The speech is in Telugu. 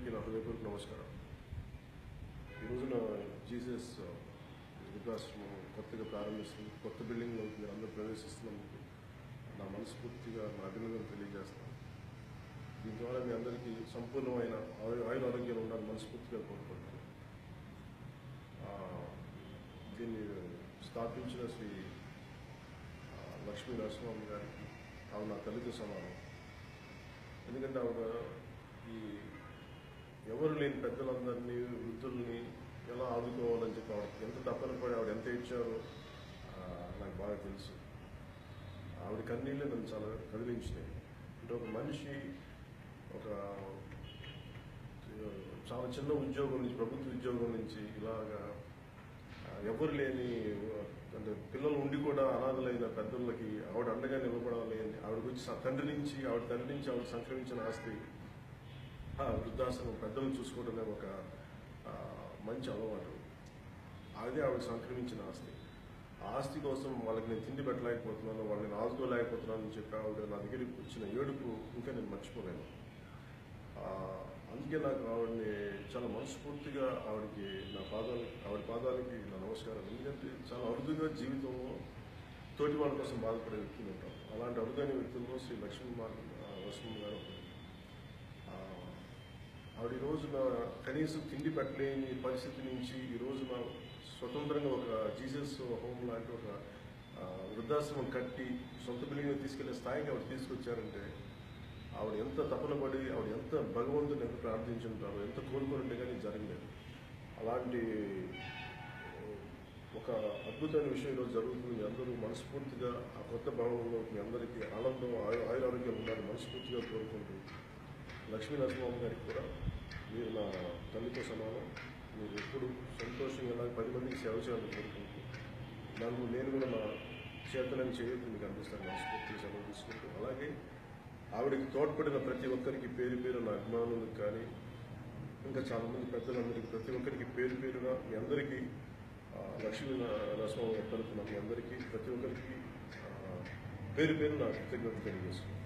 అందరికీ నా హృదయపూర్వక నమస్కారం. ఈ రోజున జీసస్ వృద్ధాశ్రమం కొత్తగా ప్రారంభిస్తుంది. కొత్త బిల్డింగ్లో మీరు అందరూ ప్రవేశిస్తున్నందుకు నా మనస్ఫూర్తిగా నా అభినందనలు తెలియజేస్తాను. దీని ద్వారా మీ అందరికీ సంపూర్ణమైన ఆయుర ఆరోగ్యాలు ఉండాలని మనస్ఫూర్తిగా కోరుకుంటున్నాను. దీన్ని స్థాపించిన శ్రీ లక్ష్మీ నరసింహమ్మ గారికి ఆవిడ నా తల్లితో సమానం. ఎందుకంటే ఆవిడ ఈ ఎవరు లేని పెద్దలందరినీ వృద్ధుల్ని ఎలా ఆదుకోవాలని చెప్పి ఆవిడకి ఎంత తప్పన పడి ఆవిడ ఎంత ఇచ్చారో నాకు బాగా తెలుసు. ఆవిడ కన్నీళ్ళే నన్ను చాలా కదిలించినాయి. అంటే ఒక మనిషి ఒక చాలా చిన్న ఉద్యోగం నుంచి, ప్రభుత్వ ఉద్యోగం నుంచి ఇలాగా ఎవరు లేని అంటే పిల్లలు ఉండి కూడా అనాథలైన పెద్దలకి ఆవిడ అండగా నిలబడాలి అని ఆవిడకి వచ్చి తండ్రి నుంచి ఆవిడ సంక్రమించిన ఆస్తి వృద్ధాశ్రమం పెద్దలను చూసుకోవడమే ఒక మంచి అలవాటు. అదే ఆవిడ సంక్రమించిన ఆస్తి. ఆ ఆస్తి కోసం వాళ్ళకి నేను తిండి పెట్టలేకపోతున్నాను, వాళ్ళని ఆదుకోలేకపోతున్నాను అని చెప్పి ఆవిడ నా దగ్గరికి వచ్చిన ఏడుపు ఇంకా నేను మర్చిపోలేను. అందుకే నాకు ఆవిడని చాలా మనస్ఫూర్తిగా ఆవిడ పాదాలకి నా నమస్కారం. ఎందుకంటే చాలా అరుదుగా జీవితంలో తోటి వాళ్ళ కోసం బాధపడే వ్యక్తులు ఉంటాం. అలాంటి అరుదైన వ్యక్తుల్లో శ్రీ లక్ష్మీ నరసింహ గారు. ఆవిడ ఈ రోజున కనీసం తిండి పెట్టలేని పరిస్థితి నుంచి ఈ రోజున స్వతంత్రంగా ఒక జీసస్ హోమ్ లాంటి ఒక వృద్ధాశ్రమం కట్టి సొంత బిల్డింగ్ తీసుకెళ్లే స్థాయికి ఆవిడ తీసుకొచ్చారంటే ఆవిడ ఎంత తపన పడి ఆవిడ ఎంత భగవంతుని ఎంత ప్రార్థించుంటారో, ఎంత కోరుకుంటే కానీ జరగలేదు. అలాంటి ఒక అద్భుతమైన విషయం ఈరోజు జరుగుతుంది. మీ అందరూ మనస్ఫూర్తిగా ఆ కొత్త భవనంలో మీ అందరికీ ఆనందం ఆయురారోగ్యం ఉండాలని మనస్ఫూర్తిగా కోరుకుంటూ, లక్ష్మీ నరసింహమ్మ గారికి కూడా మీరు నా తల్లితో సమానం. మీరు ఎప్పుడు సంతోషంగా 10 మందికి సేవ చేయాలని కోరుకుంటూ నేను కూడా నా చేతనని చేయొద్దు మీకు అందిస్తాను మనస్ఫూర్తిగా సెలవు తీసుకుంటూ. అలాగే ఆవిడకి తోడ్పడిన ప్రతి ఒక్కరికి పేరు పేరు నా అభిమానులకు కానీ ఇంకా చాలామంది పెద్దలందరికీ ప్రతి ఒక్కరికి పేరు పేరుగా మీ అందరికీ లక్ష్మీ నరసింహ తరపున మీ అందరికీ ప్రతి ఒక్కరికి పేరు పేరు నా కృతజ్ఞత తెలియజేస్తున్నాను.